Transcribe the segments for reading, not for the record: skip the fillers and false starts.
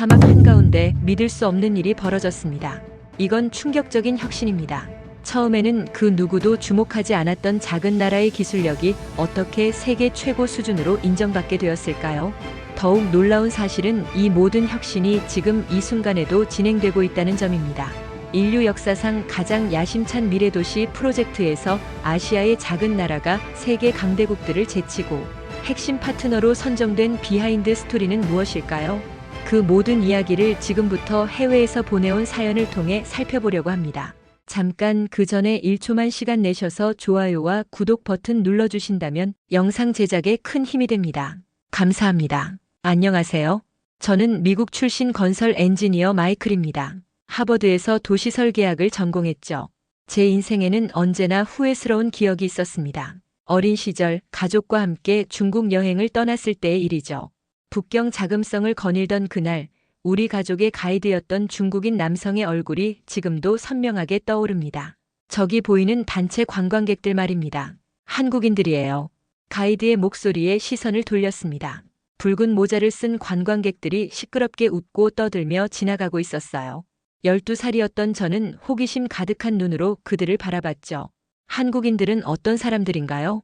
사막 한가운데 믿을 수 없는 일이 벌어졌습니다. 이건 충격적인 혁신입니다. 처음에는 그 누구도 주목하지 않았던 작은 나라의 기술력이 어떻게 세계 최고 수준으로 인정받게 되었을까요? 더욱 놀라운 사실은 이 모든 혁신이 지금 이 순간에도 진행되고 있다는 점입니다. 인류 역사상 가장 야심찬 미래도시 프로젝트에서 아시아의 작은 나라가 세계 강대국들을 제치고 핵심 파트너로 선정된 비하인드 스토리는 무엇일까요? 그 모든 이야기를 지금부터 해외에서 보내온 사연을 통해 살펴보려고 합니다. 잠깐 그 전에 1초만 시간 내셔서 좋아요와 구독 버튼 눌러주신다면 영상 제작에 큰 힘이 됩니다. 감사합니다. 안녕하세요. 저는 미국 출신 건설 엔지니어 마이클입니다. 하버드에서 도시설계학을 전공했죠. 제 인생에는 언제나 후회스러운 기억이 있었습니다. 어린 시절 가족과 함께 중국 여행을 떠났을 때의 일이죠. 북경 자금성을 거닐던 그날 우리 가족의 가이드였던 중국인 남성의 얼굴이 지금도 선명하게 떠오릅니다. 저기 보이는 단체 관광객들 말입니다. 한국인들이에요. 가이드의 목소리에 시선을 돌렸습니다. 붉은 모자를 쓴 관광객들이 시끄럽게 웃고 떠들며 지나가고 있었어요. 12살이었던 저는 호기심 가득한 눈으로 그들을 바라봤죠. 한국인들은 어떤 사람들인가요?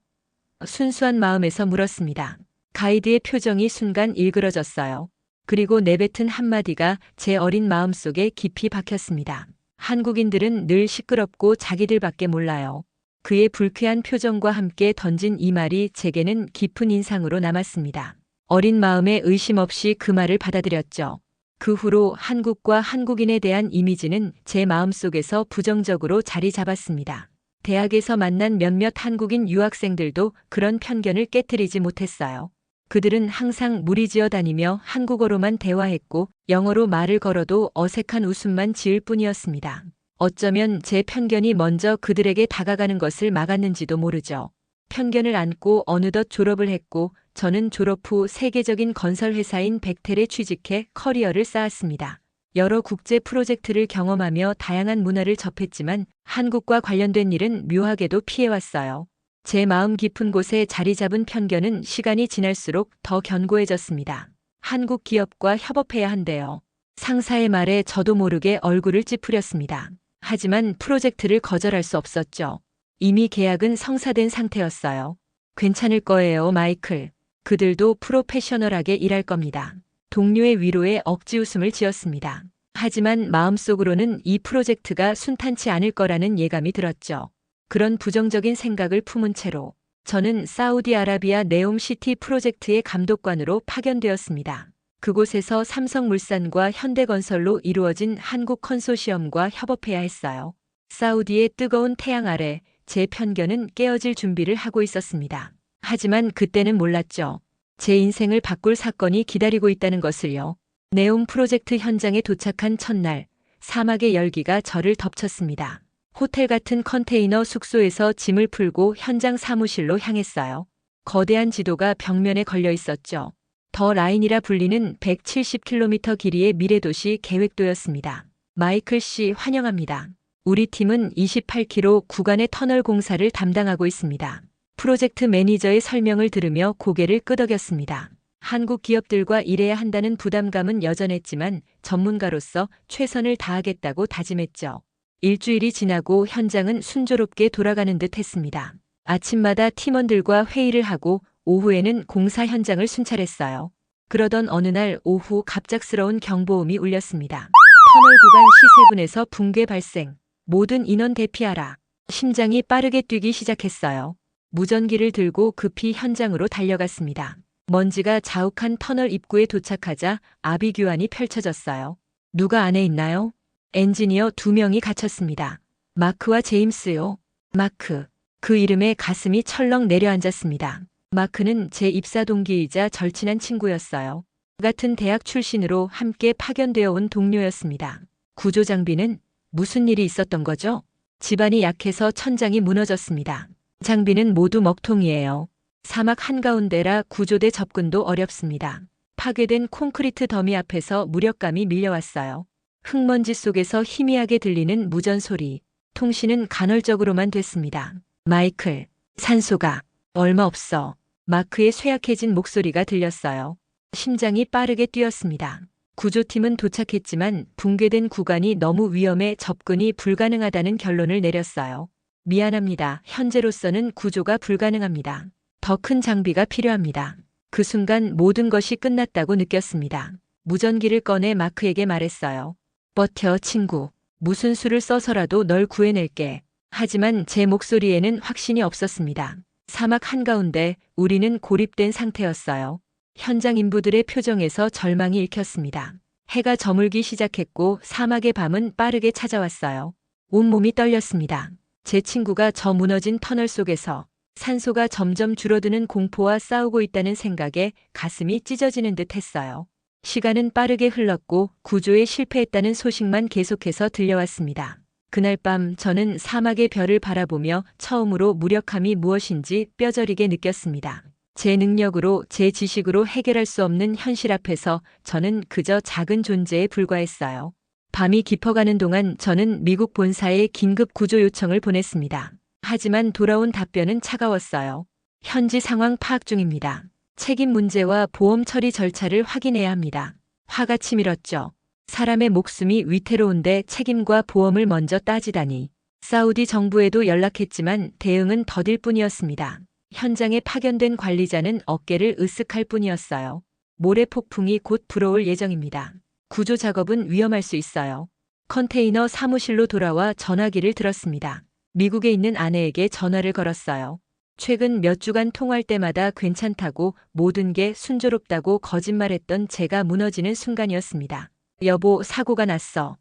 순수한 마음에서 물었습니다. 가이드의 표정이 순간 일그러졌어요. 그리고 내뱉은 한마디가 제 어린 마음속에 깊이 박혔습니다. 한국인들은 늘 시끄럽고 자기들밖에 몰라요. 그의 불쾌한 표정과 함께 던진 이 말이 제게는 깊은 인상으로 남았습니다. 어린 마음에 의심 없이 그 말을 받아들였죠. 그 후로 한국과 한국인에 대한 이미지는 제 마음속에서 부정적으로 자리 잡았습니다. 대학에서 만난 몇몇 한국인 유학생들도 그런 편견을 깨트리지 못했어요. 그들은 항상 무리지어 다니며 한국어로만 대화했고 영어로 말을 걸어도 어색한 웃음만 지을 뿐이었습니다. 어쩌면 제 편견이 먼저 그들에게 다가가는 것을 막았는지도 모르죠. 편견을 안고 어느덧 졸업을 했고 저는 졸업 후 세계적인 건설회사인 벡텔에 취직해 커리어를 쌓았습니다. 여러 국제 프로젝트를 경험하며 다양한 문화를 접했지만 한국과 관련된 일은 묘하게도 피해왔어요. 제 마음 깊은 곳에 자리 잡은 편견은 시간이 지날수록 더 견고해졌습니다. 한국 기업과 협업해야 한대요. 상사의 말에 저도 모르게 얼굴을 찌푸렸습니다. 하지만 프로젝트를 거절할 수 없었죠. 이미 계약은 성사된 상태였어요. 괜찮을 거예요, 마이클. 그들도 프로페셔널하게 일할 겁니다. 동료의 위로에 억지 웃음을 지었습니다. 하지만 마음속으로는 이 프로젝트가 순탄치 않을 거라는 예감이 들었죠. 그런 부정적인 생각을 품은 채로 저는 사우디아라비아 네옴시티 프로젝트의 감독관으로 파견되었습니다. 그곳에서 삼성물산과 현대건설로 이루어진 한국 컨소시엄과 협업해야 했어요. 사우디의 뜨거운 태양 아래 제 편견은 깨어질 준비를 하고 있었습니다. 하지만 그때는 몰랐죠. 제 인생을 바꿀 사건이 기다리고 있다는 것을요. 네옴 프로젝트 현장에 도착한 첫날, 사막의 열기가 저를 덮쳤습니다. 호텔 같은 컨테이너 숙소에서 짐을 풀고 현장 사무실로 향했어요. 거대한 지도가 벽면에 걸려 있었죠. 더 라인이라 불리는 170km 길이의 미래도시 계획도였습니다. 마이클 씨 환영합니다. 우리 팀은 28km 구간의 터널 공사를 담당하고 있습니다. 프로젝트 매니저의 설명을 들으며 고개를 끄덕였습니다. 한국 기업들과 일해야 한다는 부담감은 여전했지만 전문가로서 최선을 다하겠다고 다짐했죠. 일주일이 지나고 현장은 순조롭게 돌아가는 듯 했습니다. 아침마다 팀원들과 회의를 하고 오후에는 공사 현장을 순찰했어요. 그러던 어느 날 오후 갑작스러운 경보음이 울렸습니다. 터널 구간 시세분에서 붕괴 발생. 모든 인원 대피하라. 심장이 빠르게 뛰기 시작했어요. 무전기를 들고 급히 현장으로 달려갔습니다. 먼지가 자욱한 터널 입구에 도착하자 아비규환이 펼쳐졌어요. 누가 안에 있나요? 엔지니어 2명이 갇혔습니다. 마크와 제임스요. 마크. 그 이름에 가슴이 철렁 내려앉았습니다. 마크는 제 입사 동기이자 절친한 친구였어요. 같은 대학 출신으로 함께 파견되어 온 동료였습니다. 구조 장비는 무슨 일이 있었던 거죠? 집안이 약해서 천장이 무너졌습니다. 장비는 모두 먹통이에요. 사막 한가운데라 구조대 접근도 어렵습니다. 파괴된 콘크리트 더미 앞에서 무력감이 밀려왔어요. 흙먼지 속에서 희미하게 들리는 무전 소리. 통신은 간헐적으로만 됐습니다. 마이클, 산소가 얼마 없어. 마크의 쇠약해진 목소리가 들렸어요. 심장이 빠르게 뛰었습니다. 구조팀은 도착했지만 붕괴된 구간이 너무 위험해 접근이 불가능하다는 결론을 내렸어요. 미안합니다. 현재로서는 구조가 불가능합니다. 더 큰 장비가 필요합니다. 그 순간 모든 것이 끝났다고 느꼈습니다. 무전기를 꺼내 마크에게 말했어요. 버텨, 친구. 무슨 수를 써서라도 널 구해낼게. 하지만 제 목소리에는 확신이 없었습니다. 사막 한가운데 우리는 고립된 상태였어요. 현장 인부들의 표정에서 절망이 읽혔습니다. 해가 저물기 시작했고 사막의 밤은 빠르게 찾아왔어요. 온몸이 떨렸습니다. 제 친구가 저 무너진 터널 속에서 산소가 점점 줄어드는 공포와 싸우고 있다는 생각에 가슴이 찢어지는 듯 했어요. 시간은 빠르게 흘렀고 구조에 실패했다는 소식만 계속해서 들려왔습니다. 그날 밤 저는 사막의 별을 바라보며 처음으로 무력함이 무엇인지 뼈저리게 느꼈습니다. 제 능력으로, 제 지식으로 해결할 수 없는 현실 앞에서 저는 그저 작은 존재에 불과했어요. 밤이 깊어가는 동안 저는 미국 본사에 긴급 구조 요청을 보냈습니다. 하지만 돌아온 답변은 차가웠어요. 현지 상황 파악 중입니다. 책임 문제와 보험 처리 절차를 확인해야 합니다. 화가 치밀었죠. 사람의 목숨이 위태로운데 책임과 보험을 먼저 따지다니. 사우디 정부에도 연락했지만 대응은 더딜 뿐이었습니다. 현장에 파견된 관리자는 어깨를 으쓱할 뿐이었어요. 모래 폭풍이 곧 불어올 예정입니다. 구조 작업은 위험할 수 있어요. 컨테이너 사무실로 돌아와 전화기를 들었습니다. 미국에 있는 아내에게 전화를 걸었어요. 최근 몇 주간 통화할 때마다 괜찮다고 모든 게 순조롭다고 거짓말했던 제가 무너지는 순간이었습니다. 여보, 사고가 났어.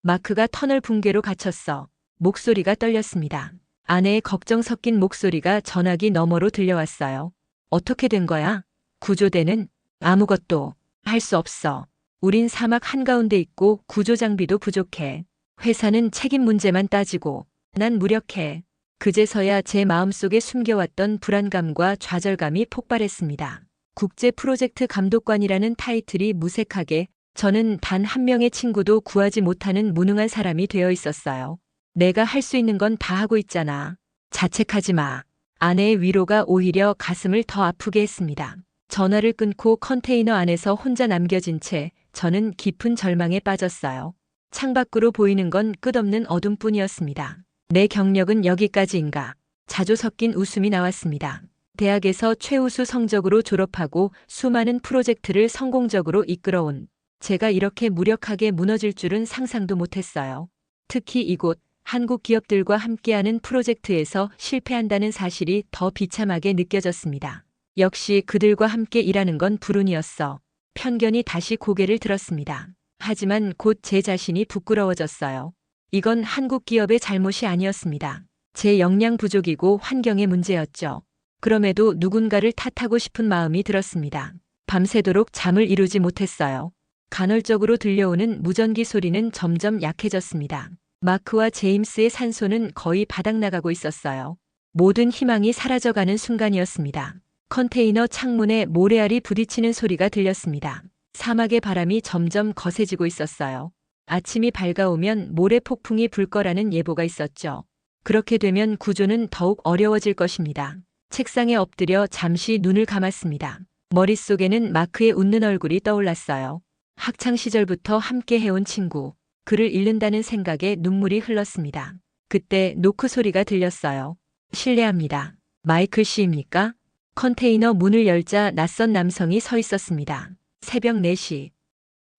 마크가 터널 붕괴로 갇혔어. 목소리가 떨렸습니다. 아내의 걱정 섞인 목소리가 전화기 너머로 들려왔어요. 어떻게 된 거야? 구조대는 아무것도 할 수 없어. 우린 사막 한가운데 있고 구조 장비도 부족해. 회사는 책임 문제만 따지고 난 무력해. 그제서야 제 마음속에 숨겨왔던 불안감과 좌절감이 폭발했습니다. 국제 프로젝트 감독관이라는 타이틀이 무색하게 저는 단 한 명의 친구도 구하지 못하는 무능한 사람이 되어 있었어요. 내가 할 수 있는 건 다 하고 있잖아. 자책하지 마. 아내의 위로가 오히려 가슴을 더 아프게 했습니다. 전화를 끊고 컨테이너 안에서 혼자 남겨진 채 저는 깊은 절망에 빠졌어요. 창밖으로 보이는 건 끝없는 어둠뿐이었습니다. 내 경력은 여기까지인가. 자주 섞인 웃음이 나왔습니다. 대학에서 최우수 성적으로 졸업하고 수많은 프로젝트를 성공적으로 이끌어온 제가 이렇게 무력하게 무너질 줄은 상상도 못했어요. 특히 이곳 한국 기업들과 함께하는 프로젝트에서 실패한다는 사실이 더 비참하게 느껴졌습니다. 역시 그들과 함께 일하는 건 불운이었어. 편견이 다시 고개를 들었습니다. 하지만 곧 제 자신이 부끄러워졌어요. 이건 한국 기업의 잘못이 아니었습니다. 제 역량 부족이고 환경의 문제였죠. 그럼에도 누군가를 탓하고 싶은 마음이 들었습니다. 밤새도록 잠을 이루지 못했어요. 간헐적으로 들려오는 무전기 소리는 점점 약해졌습니다. 마크와 제임스의 산소는 거의 바닥나가고 있었어요. 모든 희망이 사라져가는 순간이었습니다. 컨테이너 창문에 모래알이 부딪히는 소리가 들렸습니다. 사막의 바람이 점점 거세지고 있었어요. 아침이 밝아오면 모래 폭풍이 불 거라는 예보가 있었죠. 그렇게 되면 구조는 더욱 어려워질 것입니다. 책상에 엎드려 잠시 눈을 감았습니다. 머릿속에는 마크의 웃는 얼굴이 떠올랐어요. 학창 시절부터 함께 해온 친구. 그를 잃는다는 생각에 눈물이 흘렀습니다. 그때 노크 소리가 들렸어요. 실례합니다. 마이클 씨입니까? 컨테이너 문을 열자 낯선 남성이 서 있었습니다. 새벽 4시.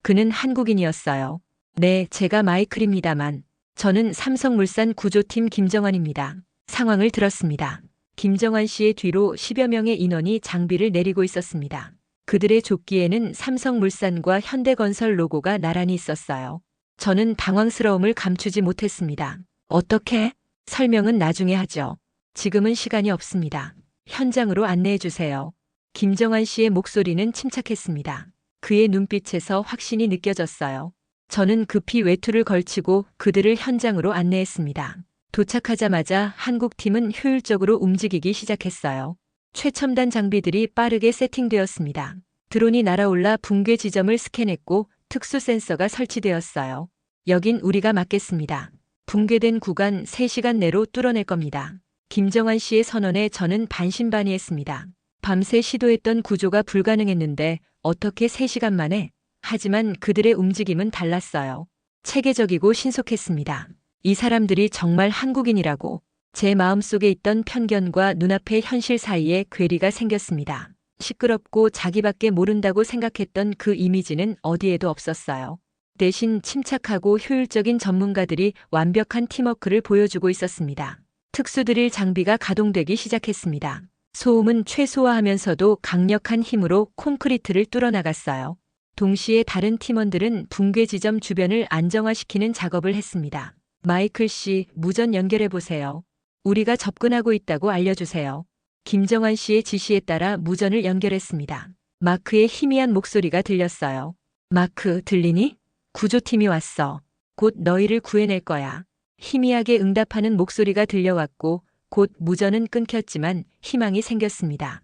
그는 한국인이었어요. 네, 제가 마이클입니다만. 저는 삼성물산 구조팀 김정환입니다. 상황을 들었습니다. 김정환 씨의 뒤로 10여 명의 인원이 장비를 내리고 있었습니다. 그들의 조끼에는 삼성물산과 현대건설 로고가 나란히 있었어요. 저는 당황스러움을 감추지 못했습니다. 어떻게? 설명은 나중에 하죠. 지금은 시간이 없습니다. 현장으로 안내해 주세요. 김정환 씨의 목소리는 침착했습니다. 그의 눈빛에서 확신이 느껴졌어요. 저는 급히 외투를 걸치고 그들을 현장으로 안내했습니다. 도착하자마자 한국팀은 효율적으로 움직이기 시작했어요. 최첨단 장비들이 빠르게 세팅되었습니다. 드론이 날아올라 붕괴 지점을 스캔했고 특수 센서가 설치되었어요. 여긴 우리가 맡겠습니다. 붕괴된 구간 3시간 내로 뚫어낼 겁니다. 김정환 씨의 선언에 저는 반신반의했습니다. 밤새 시도했던 구조가 불가능했는데 어떻게 3시간 만에 하지만 그들의 움직임은 달랐어요. 체계적이고 신속했습니다. 이 사람들이 정말 한국인이라고. 제 마음속에 있던 편견과 눈앞의 현실 사이에 괴리가 생겼습니다. 시끄럽고 자기밖에 모른다고 생각했던 그 이미지는 어디에도 없었어요. 대신 침착하고 효율적인 전문가들이 완벽한 팀워크를 보여주고 있었습니다. 특수드릴 장비가 가동되기 시작했습니다. 소음은 최소화하면서도 강력한 힘으로 콘크리트를 뚫어나갔어요. 동시에 다른 팀원들은 붕괴 지점 주변을 안정화시키는 작업을 했습니다. 마이클 씨, 무전 연결해 보세요. 우리가 접근하고 있다고 알려주세요. 김정환 씨의 지시에 따라 무전을 연결했습니다. 마크의 희미한 목소리가 들렸어요. 마크, 들리니? 구조팀이 왔어. 곧 너희를 구해낼 거야. 희미하게 응답하는 목소리가 들려왔고 곧 무전은 끊겼지만 희망이 생겼습니다.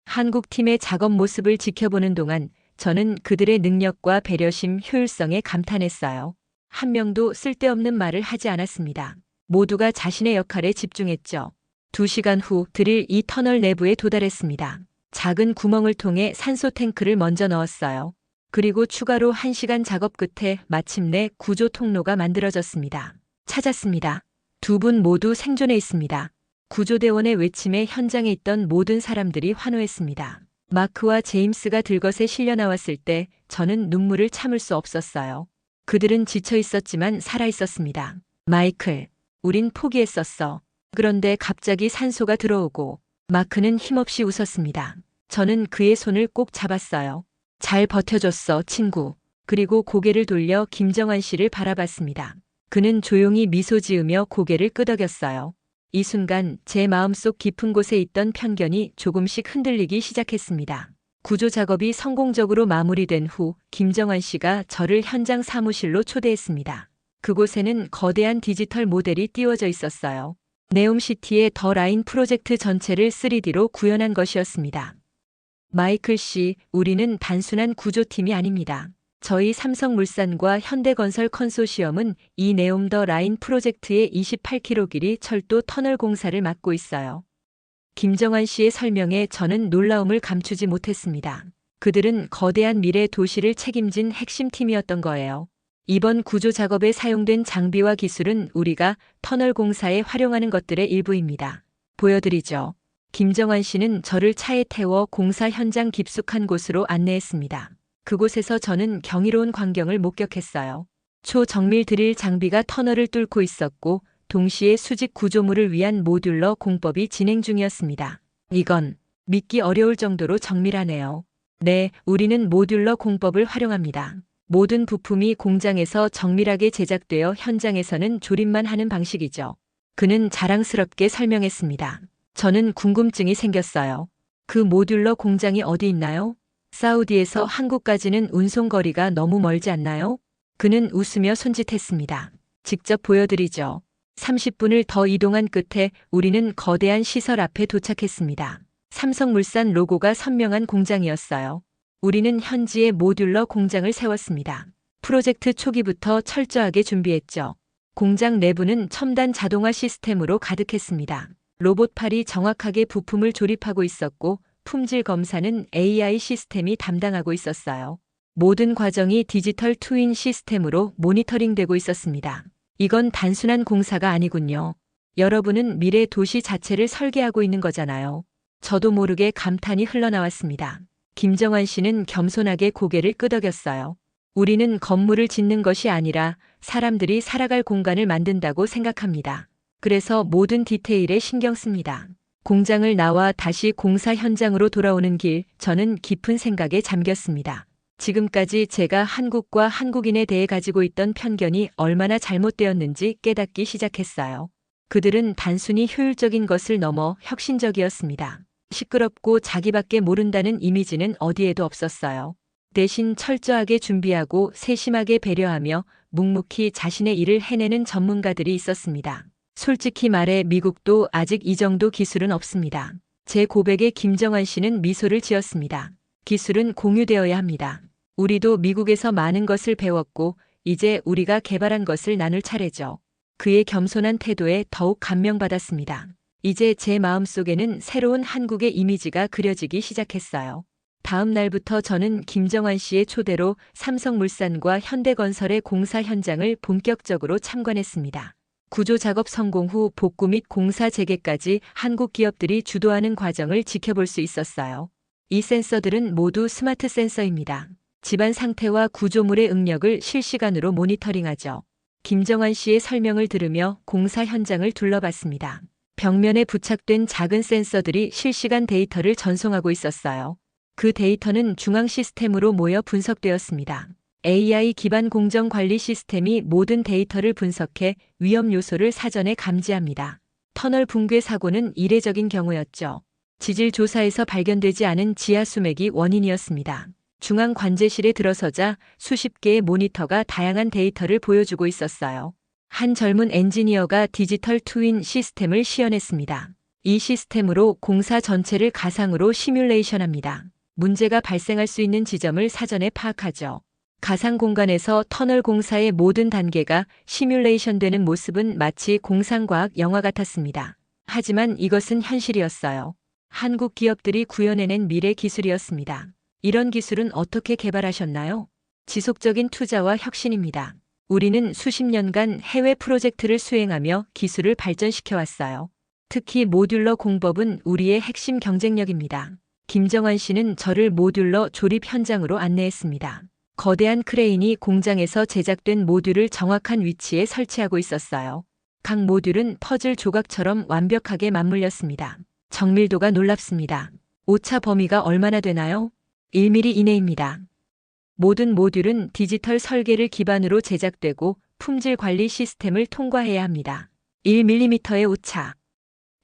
한국팀의 작업 모습을 지켜보는 동안 저는 그들의 능력과 배려심, 효율성에 감탄했어요. 한 명도 쓸데없는 말을 하지 않았습니다. 모두가 자신의 역할에 집중했죠. 2시간 후 드릴 이 터널 내부에 도달했습니다. 작은 구멍을 통해 산소 탱크를 먼저 넣었어요. 그리고 추가로 1시간 작업 끝에 마침내 구조 통로가 만들어졌습니다. 찾았습니다. 2분 모두 생존해 있습니다. 구조대원의 외침에 현장에 있던 모든 사람들이 환호했습니다. 마크와 제임스가 들것에 실려 나왔을 때 저는 눈물을 참을 수 없었어요. 그들은 지쳐 있었지만 살아 있었습니다. 마이클, 우린 포기했었어. 그런데 갑자기 산소가 들어오고 마크는 힘없이 웃었습니다. 저는 그의 손을 꼭 잡았어요. 잘 버텨줬어, 친구. 그리고 고개를 돌려 김정환 씨를 바라봤습니다. 그는 조용히 미소 지으며 고개를 끄덕였어요. 이 순간 제 마음속 깊은 곳에 있던 편견이 조금씩 흔들리기 시작했습니다. 구조 작업이 성공적으로 마무리된 후 김정환 씨가 저를 현장 사무실로 초대했습니다. 그곳에는 거대한 디지털 모델이 띄워져 있었어요. 네옴시티의 더 라인 프로젝트 전체를 3D로 구현한 것이었습니다. 마이클 씨, 우리는 단순한 구조팀이 아닙니다. 저희 삼성물산과 현대건설 컨소시엄은 이 네옴 더 라인 프로젝트의 28km 길이 철도 터널 공사를 맡고 있어요. 김정환 씨의 설명에 저는 놀라움을 감추지 못했습니다. 그들은 거대한 미래 도시를 책임진 핵심 팀이었던 거예요. 이번 구조 작업에 사용된 장비와 기술은 우리가 터널 공사에 활용하는 것들의 일부입니다. 보여드리죠. 김정환 씨는 저를 차에 태워 공사 현장 깊숙한 곳으로 안내했습니다. 그곳에서 저는 경이로운 광경을 목격했어요. 초정밀 드릴 장비가 터널을 뚫고 있었고 동시에 수직 구조물을 위한 모듈러 공법이 진행 중이었습니다. 이건 믿기 어려울 정도로 정밀하네요. 네, 우리는 모듈러 공법을 활용합니다. 모든 부품이 공장에서 정밀하게 제작되어 현장에서는 조립만 하는 방식이죠. 그는 자랑스럽게 설명했습니다. 저는 궁금증이 생겼어요. 그 모듈러 공장이 어디 있나요? 사우디에서 한국까지는 운송 거리가 너무 멀지 않나요? 그는 웃으며 손짓했습니다. 직접 보여드리죠. 30분을 더 이동한 끝에 우리는 거대한 시설 앞에 도착했습니다. 삼성물산 로고가 선명한 공장이었어요. 우리는 현지에 모듈러 공장을 세웠습니다. 프로젝트 초기부터 철저하게 준비했죠. 공장 내부는 첨단 자동화 시스템으로 가득했습니다. 로봇팔이 정확하게 부품을 조립하고 있었고 품질 검사는 AI 시스템이 담당하고 있었어요. 모든 과정이 디지털 트윈 시스템으로 모니터링되고 있었습니다. 이건 단순한 공사가 아니군요. 여러분은 미래 도시 자체를 설계하고 있는 거잖아요. 저도 모르게 감탄이 흘러나왔습니다. 김정환 씨는 겸손하게 고개를 끄덕였어요. 우리는 건물을 짓는 것이 아니라 사람들이 살아갈 공간을 만든다고 생각합니다. 그래서 모든 디테일에 신경 씁니다. 공장을 나와 다시 공사 현장으로 돌아오는 길, 저는 깊은 생각에 잠겼습니다. 지금까지 제가 한국과 한국인에 대해 가지고 있던 편견이 얼마나 잘못되었는지 깨닫기 시작했어요. 그들은 단순히 효율적인 것을 넘어 혁신적이었습니다. 시끄럽고 자기밖에 모른다는 이미지는 어디에도 없었어요. 대신 철저하게 준비하고 세심하게 배려하며 묵묵히 자신의 일을 해내는 전문가들이 있었습니다. 솔직히 말해 미국도 아직 이 정도 기술은 없습니다. 제 고백에 김정환 씨는 미소를 지었습니다. 기술은 공유되어야 합니다. 우리도 미국에서 많은 것을 배웠고 이제 우리가 개발한 것을 나눌 차례죠. 그의 겸손한 태도에 더욱 감명받았습니다. 이제 제 마음속에는 새로운 한국의 이미지가 그려지기 시작했어요. 다음 날부터 저는 김정환 씨의 초대로 삼성물산과 현대건설의 공사 현장을 본격적으로 참관했습니다. 구조 작업 성공 후 복구 및 공사 재개까지 한국 기업들이 주도하는 과정을 지켜볼 수 있었어요. 이 센서들은 모두 스마트 센서입니다. 집안 상태와 구조물의 응력을 실시간으로 모니터링하죠. 김정환 씨의 설명을 들으며 공사 현장을 둘러봤습니다. 벽면에 부착된 작은 센서들이 실시간 데이터를 전송하고 있었어요. 그 데이터는 중앙 시스템으로 모여 분석되었습니다. AI 기반 공정 관리 시스템이 모든 데이터를 분석해 위험 요소를 사전에 감지합니다. 터널 붕괴 사고는 이례적인 경우였죠. 지질 조사에서 발견되지 않은 지하 수맥이 원인이었습니다. 중앙 관제실에 들어서자 수십 개의 모니터가 다양한 데이터를 보여주고 있었어요. 한 젊은 엔지니어가 디지털 트윈 시스템을 시연했습니다. 이 시스템으로 공사 전체를 가상으로 시뮬레이션합니다. 문제가 발생할 수 있는 지점을 사전에 파악하죠. 가상 공간에서 터널 공사의 모든 단계가 시뮬레이션되는 모습은 마치 공상과학 영화 같았습니다. 하지만 이것은 현실이었어요. 한국 기업들이 구현해낸 미래 기술이었습니다. 이런 기술은 어떻게 개발하셨나요? 지속적인 투자와 혁신입니다. 우리는 수십 년간 해외 프로젝트를 수행하며 기술을 발전시켜왔어요. 특히 모듈러 공법은 우리의 핵심 경쟁력입니다. 김정환 씨는 저를 모듈러 조립 현장으로 안내했습니다. 거대한 크레인이 공장에서 제작된 모듈을 정확한 위치에 설치하고 있었어요. 각 모듈은 퍼즐 조각처럼 완벽하게 맞물렸습니다. 정밀도가 놀랍습니다. 오차 범위가 얼마나 되나요? 1mm 이내입니다. 모든 모듈은 디지털 설계를 기반으로 제작되고 품질 관리 시스템을 통과해야 합니다. 1mm의 오차.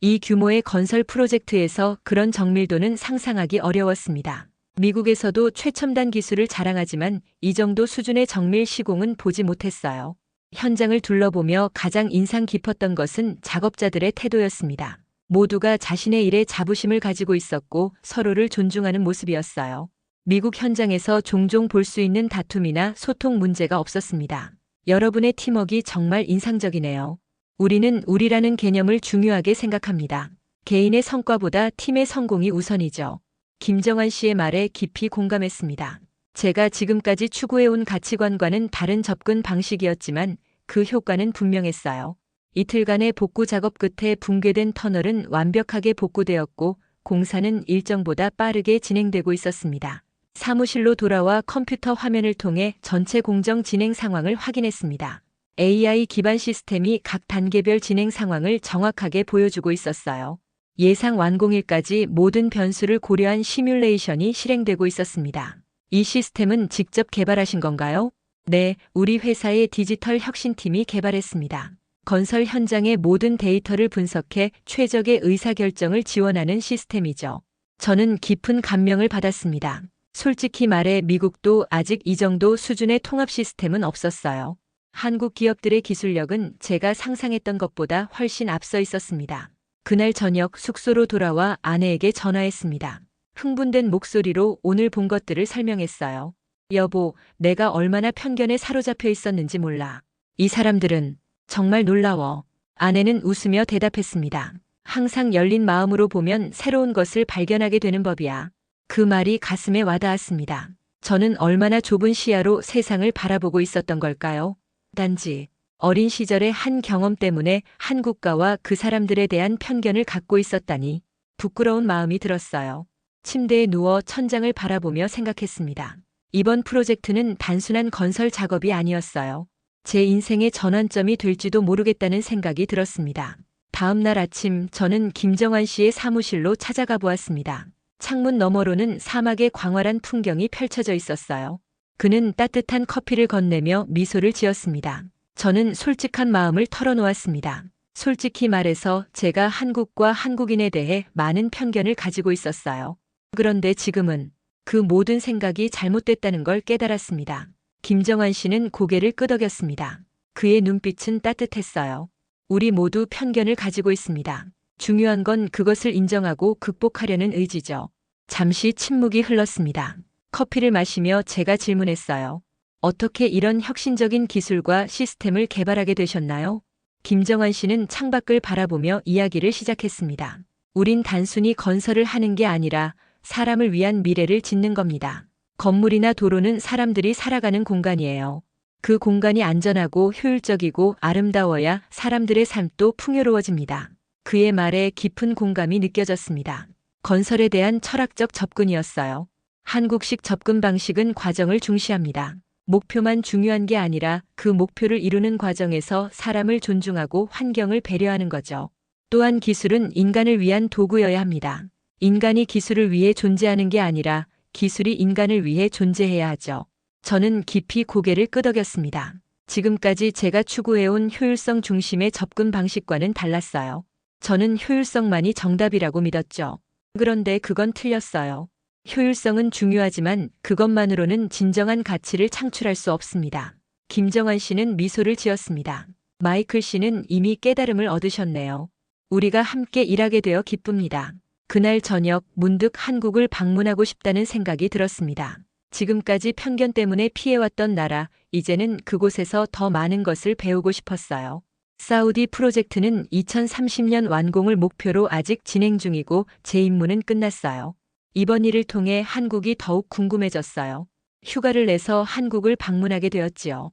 이 규모의 건설 프로젝트에서 그런 정밀도는 상상하기 어려웠습니다. 미국에서도 최첨단 기술을 자랑하지만 이 정도 수준의 정밀 시공은 보지 못했어요. 현장을 둘러보며 가장 인상 깊었던 것은 작업자들의 태도였습니다. 모두가 자신의 일에 자부심을 가지고 있었고 서로를 존중하는 모습이었어요. 미국 현장에서 종종 볼 수 있는 다툼이나 소통 문제가 없었습니다. 여러분의 팀워크가 정말 인상적이네요. 우리는 우리라는 개념을 중요하게 생각합니다. 개인의 성과보다 팀의 성공이 우선이죠. 김정환 씨의 말에 깊이 공감했습니다. 제가 지금까지 추구해온 가치관과는 다른 접근 방식이었지만 그 효과는 분명했어요. 이틀간의 복구 작업 끝에 붕괴된 터널은 완벽하게 복구되었고 공사는 일정보다 빠르게 진행되고 있었습니다. 사무실로 돌아와 컴퓨터 화면을 통해 전체 공정 진행 상황을 확인했습니다. AI 기반 시스템이 각 단계별 진행 상황을 정확하게 보여주고 있었어요. 예상 완공일까지 모든 변수를 고려한 시뮬레이션이 실행되고 있었습니다. 이 시스템은 직접 개발하신 건가요? 네, 우리 회사의 디지털 혁신팀이 개발했습니다. 건설 현장의 모든 데이터를 분석해 최적의 의사결정을 지원하는 시스템이죠. 저는 깊은 감명을 받았습니다. 솔직히 말해 미국도 아직 이 정도 수준의 통합 시스템은 없었어요. 한국 기업들의 기술력은 제가 상상했던 것보다 훨씬 앞서 있었습니다. 그날 저녁 숙소로 돌아와 아내에게 전화했습니다. 흥분된 목소리로 오늘 본 것들을 설명했어요. 여보, 내가 얼마나 편견에 사로잡혀 있었는지 몰라. 이 사람들은 정말 놀라워. 아내는 웃으며 대답했습니다. 항상 열린 마음으로 보면 새로운 것을 발견하게 되는 법이야. 그 말이 가슴에 와닿았습니다. 저는 얼마나 좁은 시야로 세상을 바라보고 있었던 걸까요? 단지 어린 시절의 한 경험 때문에 한국가와 그 사람들에 대한 편견을 갖고 있었다니 부끄러운 마음이 들었어요. 침대에 누워 천장을 바라보며 생각했습니다. 이번 프로젝트는 단순한 건설 작업이 아니었어요. 제 인생의 전환점이 될지도 모르겠다는 생각이 들었습니다. 다음 날 아침 저는 김정환 씨의 사무실로 찾아가 보았습니다. 창문 너머로는 사막의 광활한 풍경이 펼쳐져 있었어요. 그는 따뜻한 커피를 건네며 미소를 지었습니다. 저는 솔직한 마음을 털어놓았습니다. 솔직히 말해서 제가 한국과 한국인에 대해 많은 편견을 가지고 있었어요. 그런데 지금은 그 모든 생각이 잘못됐다는 걸 깨달았습니다. 김정환 씨는 고개를 끄덕였습니다. 그의 눈빛은 따뜻했어요. 우리 모두 편견을 가지고 있습니다. 중요한 건 그것을 인정하고 극복하려는 의지죠. 잠시 침묵이 흘렀습니다. 커피를 마시며 제가 질문했어요. 어떻게 이런 혁신적인 기술과 시스템을 개발하게 되셨나요? 김정환 씨는 창밖을 바라보며 이야기를 시작했습니다. 우린 단순히 건설을 하는 게 아니라 사람을 위한 미래를 짓는 겁니다. 건물이나 도로는 사람들이 살아가는 공간이에요. 그 공간이 안전하고 효율적이고 아름다워야 사람들의 삶도 풍요로워집니다. 그의 말에 깊은 공감이 느껴졌습니다. 건설에 대한 철학적 접근이었어요. 한국식 접근 방식은 과정을 중시합니다. 목표만 중요한 게 아니라 그 목표를 이루는 과정에서 사람을 존중하고 환경을 배려하는 거죠. 또한 기술은 인간을 위한 도구여야 합니다. 인간이 기술을 위해 존재하는 게 아니라 기술이 인간을 위해 존재해야 하죠. 저는 깊이 고개를 끄덕였습니다. 지금까지 제가 추구해온 효율성 중심의 접근 방식과는 달랐어요. 저는 효율성만이 정답이라고 믿었죠. 그런데 그건 틀렸어요. 효율성은 중요하지만 그것만으로는 진정한 가치를 창출할 수 없습니다. 김정환 씨는 미소를 지었습니다. 마이클 씨는 이미 깨달음을 얻으셨네요. 우리가 함께 일하게 되어 기쁩니다. 그날 저녁 문득 한국을 방문하고 싶다는 생각이 들었습니다. 지금까지 편견 때문에 피해왔던 나라, 이제는 그곳에서 더 많은 것을 배우고 싶었어요. 사우디 프로젝트는 2030년 완공을 목표로 아직 진행 중이고 제 임무는 끝났어요. 이번 일을 통해 한국이 더욱 궁금해졌어요. 휴가를 내서 한국을 방문하게 되었지요.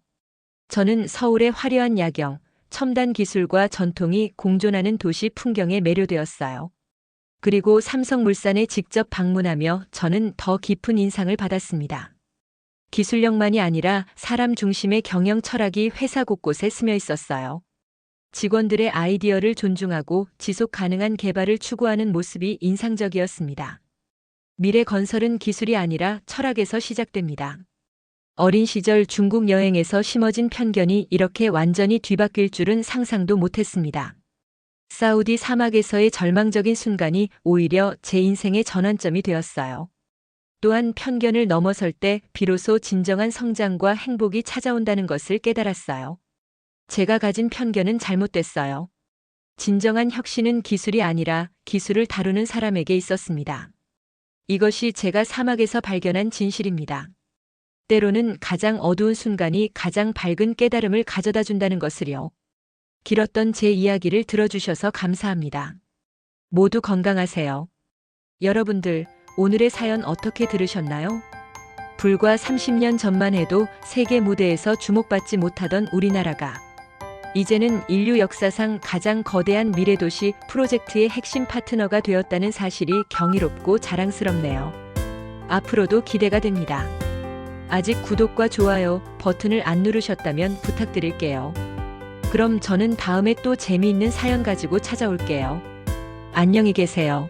저는 서울의 화려한 야경, 첨단 기술과 전통이 공존하는 도시 풍경에 매료되었어요. 그리고 삼성물산에 직접 방문하며 저는 더 깊은 인상을 받았습니다. 기술력만이 아니라 사람 중심의 경영 철학이 회사 곳곳에 스며 있었어요. 직원들의 아이디어를 존중하고 지속 가능한 개발을 추구하는 모습이 인상적이었습니다. 미래 건설은 기술이 아니라 철학에서 시작됩니다. 어린 시절 중국 여행에서 심어진 편견이 이렇게 완전히 뒤바뀔 줄은 상상도 못했습니다. 사우디 사막에서의 절망적인 순간이 오히려 제 인생의 전환점이 되었어요. 또한 편견을 넘어설 때 비로소 진정한 성장과 행복이 찾아온다는 것을 깨달았어요. 제가 가진 편견은 잘못됐어요. 진정한 혁신은 기술이 아니라 기술을 다루는 사람에게 있었습니다. 이것이 제가 사막에서 발견한 진실입니다. 때로는 가장 어두운 순간이 가장 밝은 깨달음을 가져다 준다는 것을요. 길었던 제 이야기를 들어주셔서 감사합니다. 모두 건강하세요. 여러분들, 오늘의 사연 어떻게 들으셨나요? 불과 30년 전만 해도 세계 무대에서 주목받지 못하던 우리나라가 이제는 인류 역사상 가장 거대한 미래도시 프로젝트의 핵심 파트너가 되었다는 사실이 경이롭고 자랑스럽네요. 앞으로도 기대가 됩니다. 아직 구독과 좋아요 버튼을 안 누르셨다면 부탁드릴게요. 그럼 저는 다음에 또 재미있는 사연 가지고 찾아올게요. 안녕히 계세요.